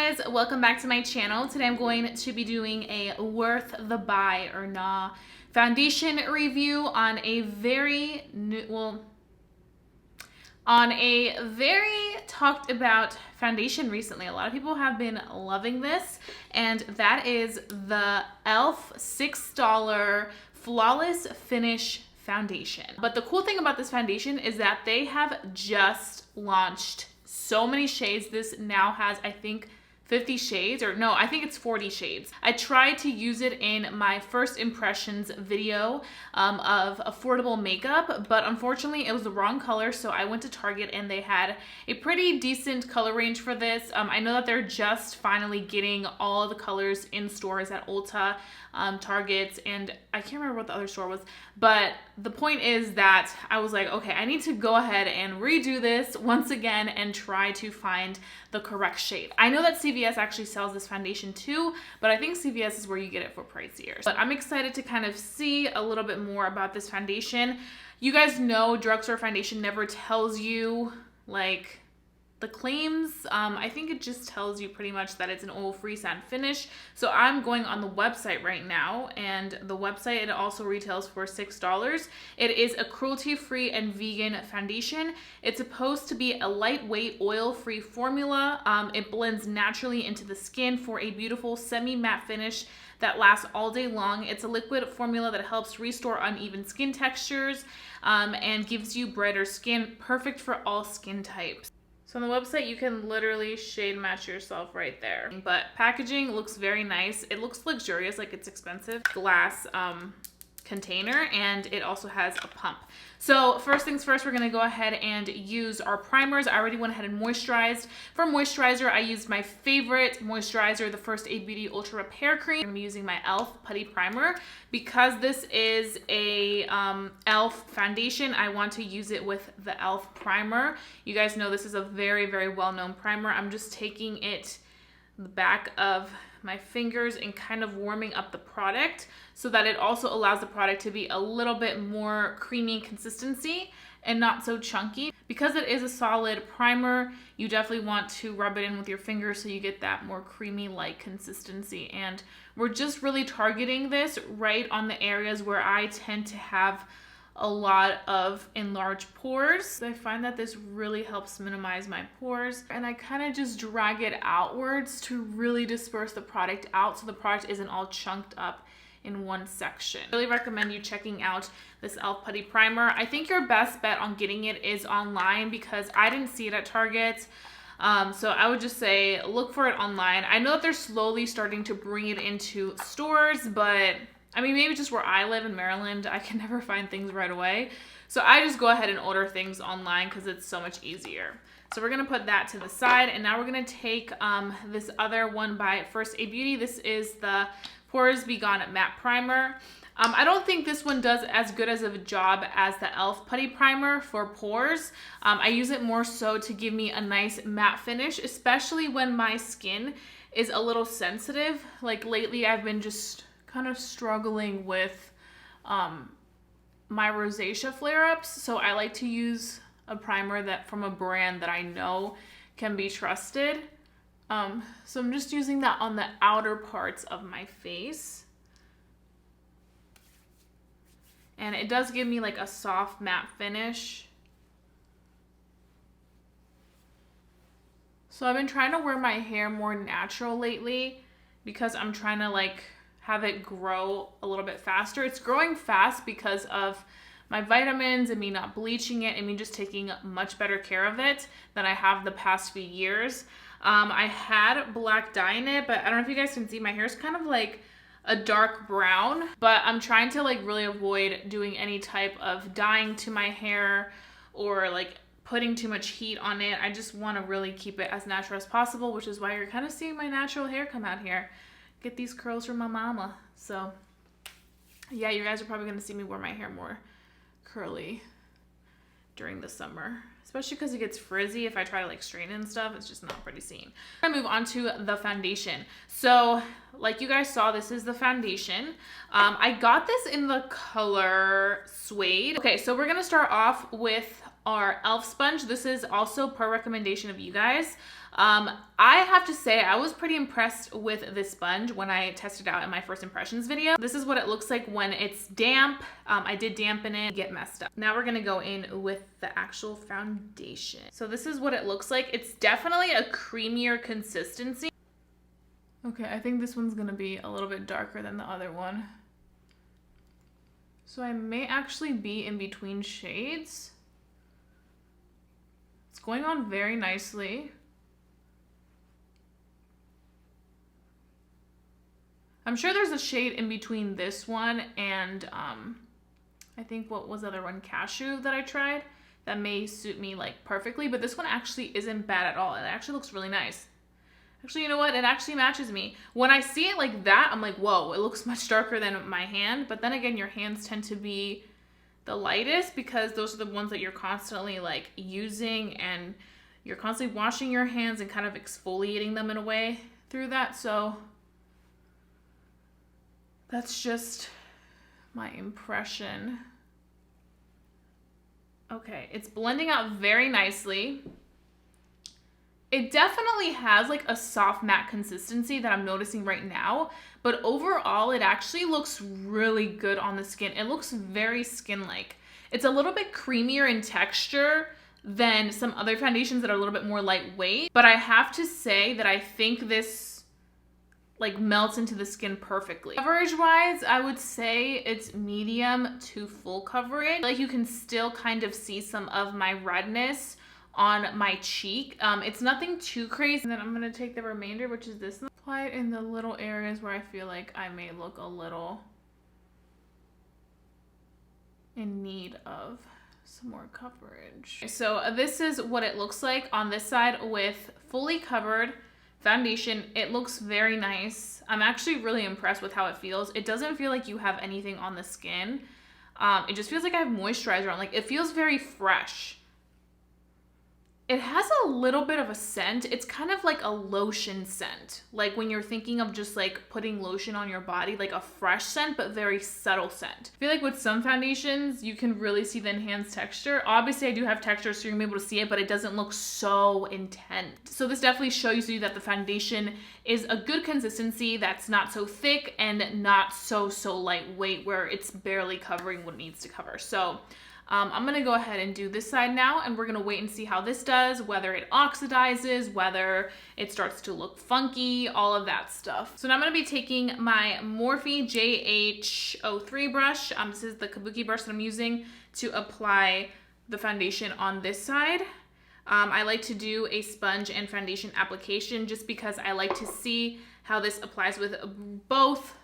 guys, welcome back to my channel. Today I'm going to be doing a worth the buy or nah foundation review on a very talked about foundation recently. A lot of people have been loving this, and that is the e.l.f. $6 Flawless Finish foundation. But the cool thing about this foundation is that they have just launched so many shades. This now has, I think, 50 shades, or no, I think it's 40 shades. I tried to use it in my first impressions video of affordable makeup, but unfortunately it was the wrong color, so I went to Target and they had a pretty decent color range for this. I know that they're just finally getting all of the colors in stores at Ulta, Target, and I can't remember what the other store was, but the point is that I was like, okay, I need to go ahead and redo this once again and try to find the correct shade. I know that CVS actually sells this foundation too, but I think CVS is where you get it for pricier. But I'm excited to kind of see a little bit more about this foundation. You guys know drugstore foundation never tells you like the claims. I think it just tells you pretty much that it's an oil-free satin finish. So I'm going on the website right now, and the website, it also retails for $6. It is a cruelty-free and vegan foundation. It's supposed to be a lightweight oil-free formula. It blends naturally into the skin for a beautiful semi-matte finish that lasts all day long. It's a liquid formula that helps restore uneven skin textures and gives you brighter skin, perfect for all skin types. So on the website, you can literally shade match yourself right there. But packaging looks very nice. It looks luxurious, like it's expensive. Glass container, and it also has a pump. So first things first, we're gonna go ahead and use our primers. I already went ahead and moisturized. For moisturizer, I used my favorite moisturizer, the First Aid Beauty Ultra Repair Cream. I'm using my e.l.f. Putty Primer. Because this is a e.l.f. foundation, I want to use it with the e.l.f. primer. You guys know this is a very, very well-known primer. I'm just taking it the back of my fingers and kind of warming up the product so that it also allows the product to be a little bit more creamy consistency and not so chunky. Because it is a solid primer, you definitely want to rub it in with your fingers so you get that more creamy-like consistency. And we're just really targeting this right on the areas where I tend to have a lot of enlarged pores. I find that this really helps minimize my pores, and I kind of just drag it outwards to really disperse the product out so the product isn't all chunked up in one section. I really recommend you checking out this e.l.f. Putty Primer. I think your best bet on getting it is online because I didn't see it at Target. So I would just say look for it online. I know that they're slowly starting to bring it into stores, but I mean, maybe just where I live in Maryland, I can never find things right away. So I just go ahead and order things online because it's so much easier. So we're gonna put that to the side, and now we're gonna take this other one by First Aid Beauty. This is the Pores Be Gone Matte Primer. I don't think this one does as good as of a job as the e.l.f. Putty Primer for pores. I use it more so to give me a nice matte finish, especially when my skin is a little sensitive. Like lately, I've been just kind of struggling with my rosacea flare-ups, so I like to use a primer that from a brand that I know can be trusted. So I'm just using that on the outer parts of my face, and it does give me like a soft matte finish. So I've been trying to wear my hair more natural lately because I'm trying to like have it grow a little bit faster. It's growing fast because of my vitamins and me not bleaching it and me just taking much better care of it than I have the past few years. I had black dye in it, but I don't know if you guys can see, my hair is kind of like a dark brown, but I'm trying to like really avoid doing any type of dyeing to my hair or like putting too much heat on it. I just want to really keep it as natural as possible, which is why you're kind of seeing my natural hair come out here. Get these curls from my mama. So yeah, you guys are probably gonna see me wear my hair more curly during the summer, especially because it gets frizzy. If I try to like straighten and stuff, it's just not pretty seen. I'm gonna move on to the foundation. So like you guys saw, this is the foundation. I got this in the color Suede. Okay, so we're gonna start off with our e.l.f. sponge. This is also per recommendation of you guys. I have to say I was pretty impressed with this sponge when I tested it out in my first impressions video. This is what it looks like when it's damp. I did dampen it, get messed up. Now we're gonna go in with the actual foundation. So this is what it looks like. It's definitely a creamier consistency. Okay, I think this one's gonna be a little bit darker than the other one. So I may actually be in between shades. It's going on very nicely. I'm sure there's a shade in between this one and I think what was the other one, Cashew, that I tried, that may suit me like perfectly, but this one actually isn't bad at all. It actually looks really nice. Actually, you know what? It actually matches me. When I see it like that, I'm like, whoa, it looks much darker than my hand. But then again, your hands tend to be the lightest because those are the ones that you're constantly like using, and you're constantly washing your hands and kind of exfoliating them in a way through that. So that's just my impression. Okay, it's blending out very nicely. It definitely has like a soft matte consistency that I'm noticing right now, but overall it actually looks really good on the skin. It looks very skin-like. It's a little bit creamier in texture than some other foundations that are a little bit more lightweight, but I have to say that I think this like melts into the skin perfectly. Coverage wise, I would say it's medium to full coverage. Like you can still kind of see some of my redness on my cheek. It's nothing too crazy. And then I'm gonna take the remainder, which is this, and apply it in the little areas where I feel like I may look a little in need of some more coverage. So this is what it looks like on this side with fully covered foundation. It looks very nice. I'm actually really impressed with how it feels. It doesn't feel like you have anything on the skin. It just feels like I have moisturizer on. Like it feels very fresh. It has a little bit of a scent. It's kind of like a lotion scent. Like when you're thinking of just like putting lotion on your body, like a fresh scent, but very subtle scent. I feel like with some foundations, you can really see the enhanced texture. Obviously I do have texture, so you're gonna be able to see it, but it doesn't look so intense. So this definitely shows you that the foundation is a good consistency that's not so thick and not so lightweight where it's barely covering what it needs to cover. So I'm gonna go ahead and do this side now, and we're gonna wait and see how this does, whether it oxidizes, whether it starts to look funky, all of that stuff. So now I'm gonna be taking my Morphe JH03 brush. This is the kabuki brush that I'm using to apply the foundation on this side. I like to do a sponge and foundation application just because I like to see how this applies with both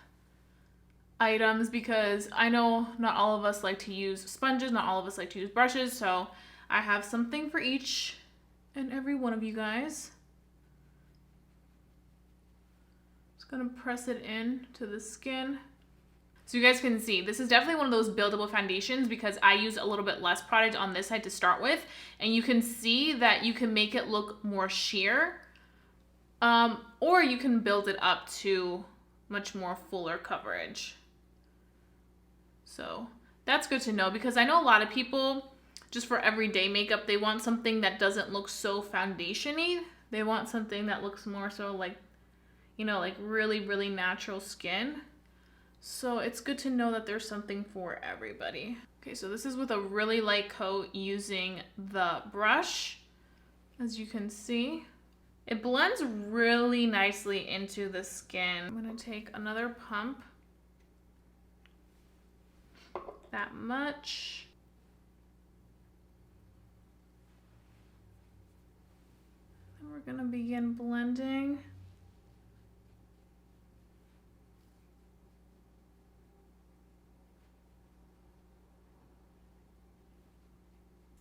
items, because I know not all of us like to use sponges, not all of us like to use brushes, so I have something for each and every one of you guys. Just gonna press it in to the skin. So you guys can see, this is definitely one of those buildable foundations because I use a little bit less product on this side to start with, and you can see that you can make it look more sheer, or you can build it up to much more fuller coverage. So that's good to know, because I know a lot of people, just for everyday makeup, they want something that doesn't look so foundation-y. They want something that looks more so like, you know, like really natural skin. So it's good to know that there's something for everybody. Okay, so this is with a really light coat using the brush. As you can see, it blends really nicely into the skin. I'm gonna take another pump. That much. And we're gonna begin blending.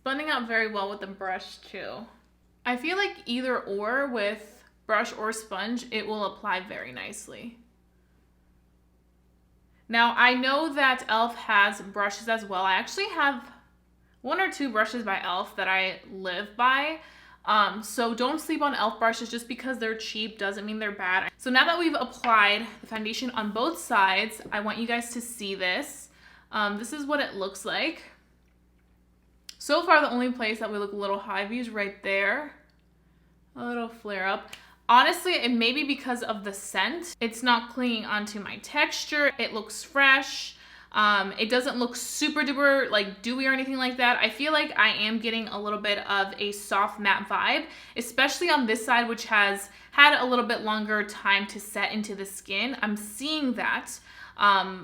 Blending out very well with the brush too. I feel like either or, with brush or sponge, it will apply very nicely. Now, I know that e.l.f. has brushes as well. I actually have 1 or 2 brushes by e.l.f. that I live by. So don't sleep on e.l.f. brushes. Just because they're cheap doesn't mean they're bad. So now that we've applied the foundation on both sides, I want you guys to see this. This is what it looks like. So far, the only place that we look a little high is right there. A little flare up. Honestly, it may be because of the scent. It's not clinging onto my texture. It looks fresh. It doesn't look super duper like dewy or anything like that. I feel like I am getting a little bit of a soft matte vibe, especially on this side, which has had a little bit longer time to set into the skin. I'm seeing that.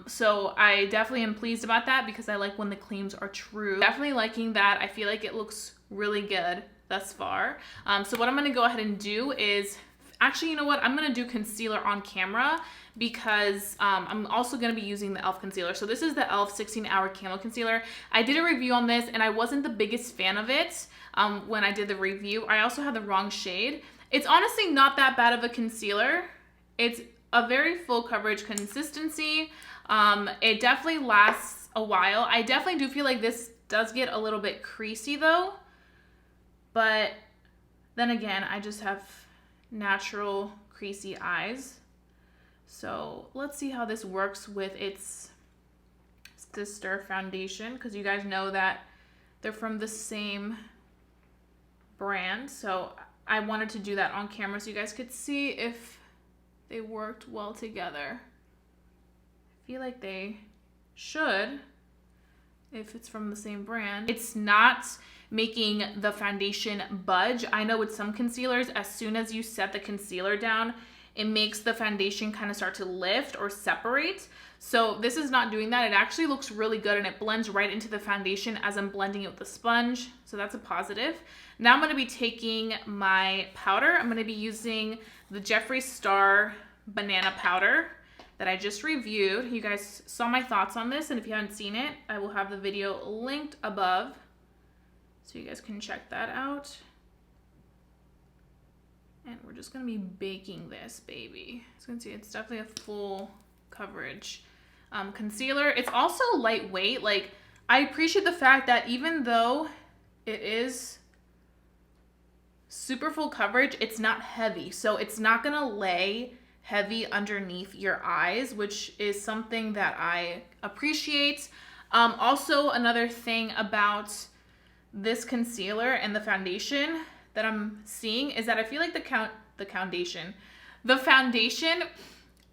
So I definitely am pleased about that because I like when the claims are true. Definitely liking that. I feel like it looks really good thus far. So what I'm going to go ahead and do is, actually, you know what? I'm going to do concealer on camera because I'm also going to be using the e.l.f. concealer. So this is the e.l.f. 16-Hour Camo Concealer. I did a review on this and I wasn't the biggest fan of it when I did the review. I also had the wrong shade. It's honestly not that bad of a concealer. It's a very full coverage consistency. It definitely lasts a while. I definitely do feel like this does get a little bit creasy though. But then again, I just have natural creasy eyes. So let's see how this works with its sister foundation, because you guys know that they're from the same brand. So I wanted to do that on camera so you guys could see if they worked well together. I feel like they should if it's from the same brand. It's not making the foundation budge. I know with some concealers, as soon as you set the concealer down, it makes the foundation kind of start to lift or separate. So this is not doing that. It actually looks really good and it blends right into the foundation as I'm blending it with the sponge. So that's a positive. Now I'm going to be taking my powder. I'm going to be using the Jeffree Star Banana Powder that I just reviewed. You guys saw my thoughts on this, and if you haven't seen it, I will have the video linked above so you guys can check that out. And we're just gonna be baking this baby. As you can see, it's definitely a full coverage concealer. It's also lightweight. Like, I appreciate the fact that even though it is super full coverage, it's not heavy. So it's not gonna lay heavy underneath your eyes, which is something that I appreciate. Also, another thing about this concealer and the foundation that I'm seeing is that I feel like the foundation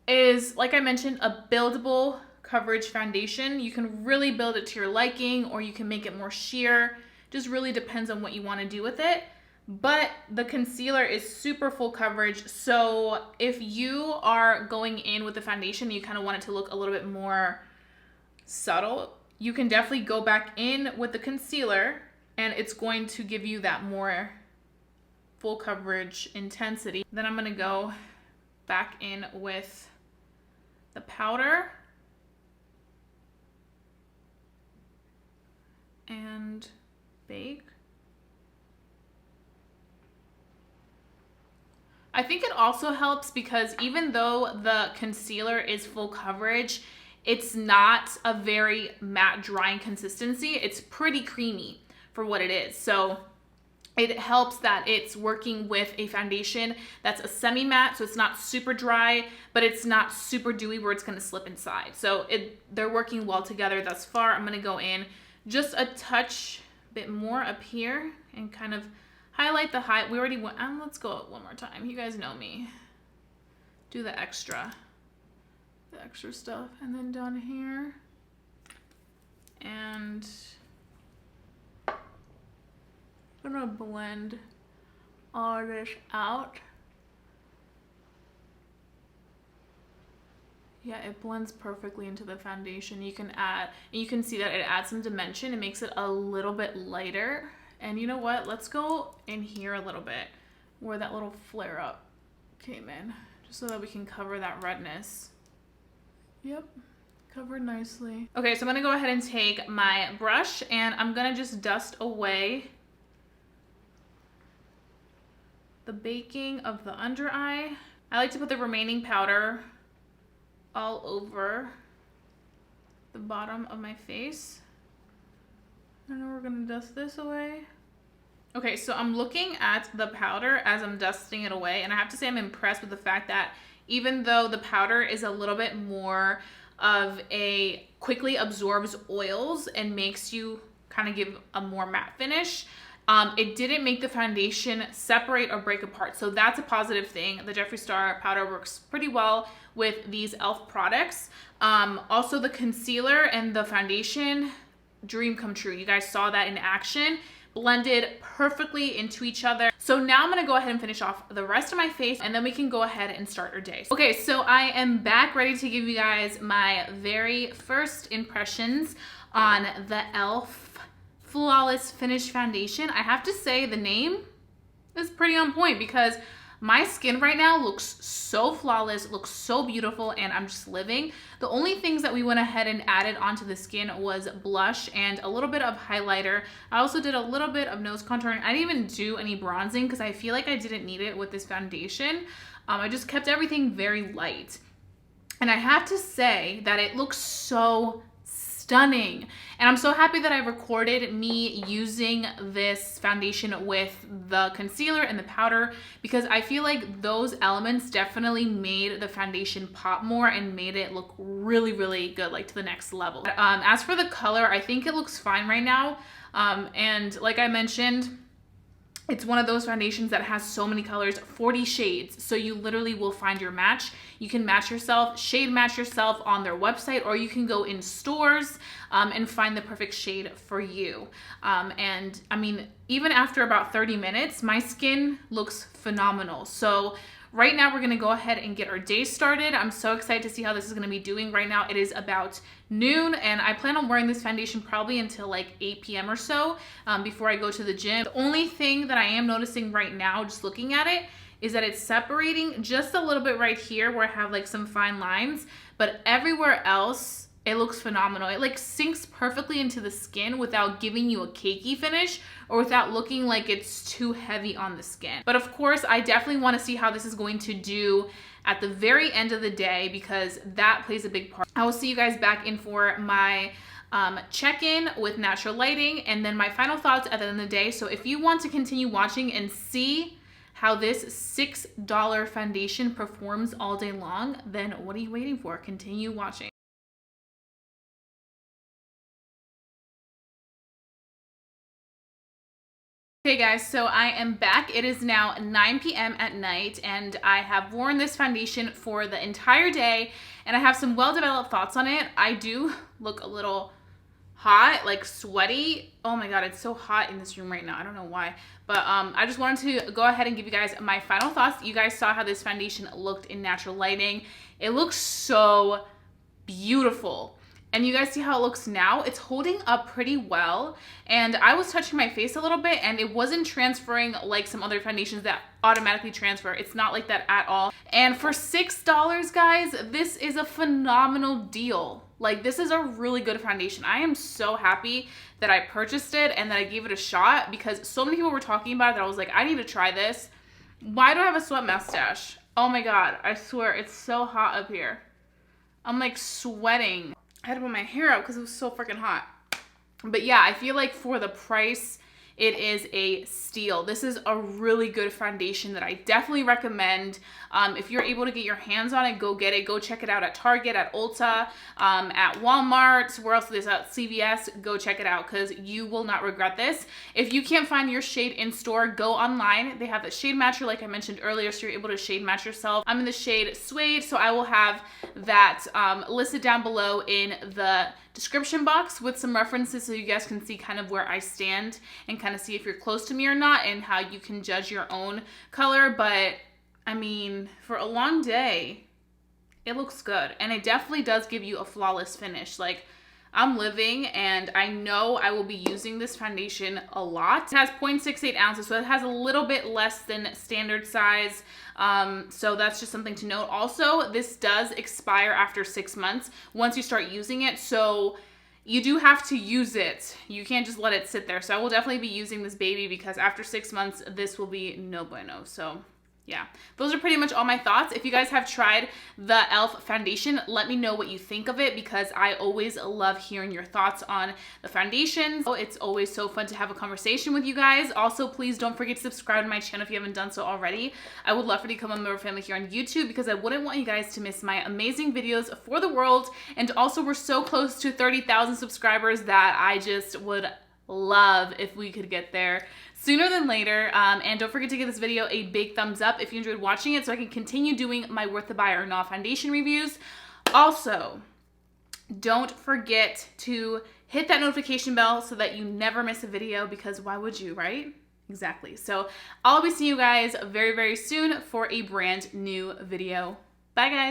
is, like I mentioned, a buildable coverage foundation. You can really build it to your liking, or you can make it more sheer. Just really depends on what you want to do with it. But the concealer is super full coverage. So if you are going in with the foundation, you kind of want it to look a little bit more subtle, you can definitely go back in with the concealer and it's going to give you that more full coverage intensity. Then I'm gonna go back in with the powder and bake. I think it also helps because even though the concealer is full coverage, it's not a very matte drying consistency. It's pretty creamy for what it is. So it helps that it's working with a foundation that's a semi-matte, so it's not super dry, but it's not super dewy where it's gonna slip inside. So they're working well together thus far. I'm gonna go in just a touch bit more up here and kind of highlight the high. We already went, let's go one more time. You guys know me. Do the extra stuff. And then down here. And I'm gonna blend all this out. Yeah, it blends perfectly into the foundation. You can see that it adds some dimension. It makes it a little bit lighter. And you know what? Let's go in here a little bit where that little flare up came in, just so that we can cover that redness. Yep, covered nicely. Okay, so I'm gonna go ahead and take my brush and I'm gonna just dust away the baking of the under eye. I like to put the remaining powder all over the bottom of my face. And then we're gonna dust this away. Okay, so I'm looking at the powder as I'm dusting it away, and I have to say I'm impressed with the fact that even though the powder is a little bit more of a quickly absorbs oils and makes you kind of give a more matte finish. It didn't make the foundation separate or break apart. So that's a positive thing. The Jeffree Star powder works pretty well with these e.l.f. products. Also the concealer and the foundation, dream come true. You guys saw that in action. Blended perfectly into each other. So now I'm gonna go ahead and finish off the rest of my face, and then we can go ahead and start our day. Okay, so I am back ready to give you guys my very first impressions on the e.l.f. Flawless Finish Foundation. I have to say the name is pretty on point because my skin right now looks so flawless, looks so beautiful, and I'm just living. The only things that we went ahead and added onto the skin was blush and a little bit of highlighter. I also did a little bit of nose contouring. I didn't even do any bronzing because I feel like I didn't need it with this foundation. I just kept everything very light. And I have to say that it looks so stunning. And I'm so happy that I recorded me using this foundation with the concealer and the powder because I feel like those elements definitely made the foundation pop more and made it look really, really good, like to the next level. As for the color, I think it looks fine right now. And like I mentioned, it's one of those foundations that has so many colors, 40 shades. So you literally will find your match. You can match yourself, shade match yourself on their website, or you can go in stores and find the perfect shade for you. And I mean, even after about 30 minutes, my skin looks phenomenal. So right now we're gonna go ahead and get our day started. I'm so excited to see how this is gonna be doing. Right now it is about noon and I plan on wearing this foundation probably until like 8 p.m. or so before I go to the gym. The only thing that I am noticing right now, just looking at it, is that it's separating just a little bit right here where I have like some fine lines, but everywhere else, it looks phenomenal. It like sinks perfectly into the skin without giving you a cakey finish or without looking like it's too heavy on the skin. But of course, I definitely want to see how this is going to do at the very end of the day because that plays a big part. I will see you guys back in for my check-in with natural lighting and then my final thoughts at the end of the day. So if you want to continue watching and see how this $6 foundation performs all day long, then what are you waiting for? Continue watching. Okay guys, so I am back. It is now 9 p.m. at night and I have worn this foundation for the entire day and I have some well-developed thoughts on it. I do look a little hot, like sweaty. Oh my god, it's so hot in this room right now. I don't know why, but I just wanted to go ahead and give you guys my final thoughts. You guys saw how this foundation looked in natural lighting. It looks so beautiful. And you guys see how it looks now? It's holding up pretty well. And I was touching my face a little bit and it wasn't transferring like some other foundations that automatically transfer. It's not like that at all. And for $6, guys, this is a phenomenal deal. Like this is a really good foundation. I am so happy that I purchased it and that I gave it a shot because so many people were talking about it that I was like, I need to try this. Why do I have a sweat mustache? Oh my god, I swear it's so hot up here. I'm like sweating. I had to put my hair out because it was so freaking hot. But yeah, I feel like for the price, it is a steal. This is a really good foundation that I definitely recommend. If you're able to get your hands on it, go get it. Go check it out at Target, at Ulta, at Walmart, where else is this, at CVS. Go check it out because you will not regret this. If you can't find your shade in store, go online. They have the shade matcher like I mentioned earlier, so you're able to shade match yourself. I'm in the shade Suede, so I will have that listed down below in the description box with some references so you guys can see kind of where I stand and kind of see if you're close to me or not and how you can judge your own color. But I mean, for a long day, it looks good and it definitely does give you a flawless finish. Like I'm living and I know I will be using this foundation a lot. It has 0.68 ounces, so it has a little bit less than standard size. So that's just something to note. Also, this does expire after 6 months once you start using it. So you do have to use it. You can't just let it sit there. So I will definitely be using this baby because after 6 months, this will be no bueno. So yeah, those are pretty much all my thoughts. If you guys have tried the e.l.f. foundation, let me know what you think of it because I always love hearing your thoughts on the foundations. It's always so fun to have a conversation with you guys. Also, please don't forget to subscribe to my channel if you haven't done so already. I would love for you to become a member of family here on YouTube because I wouldn't want you guys to miss my amazing videos for the world. And also, we're so close to 30,000 subscribers that I just would love if we could get there sooner than later. And don't forget to give this video a big thumbs up if you enjoyed watching it so I can continue doing my worth the buy or not foundation reviews. Also, don't forget to hit that notification bell so that you never miss a video, because why would you, right? Exactly. So I'll be seeing you guys very, very soon for a brand new video. Bye, guys.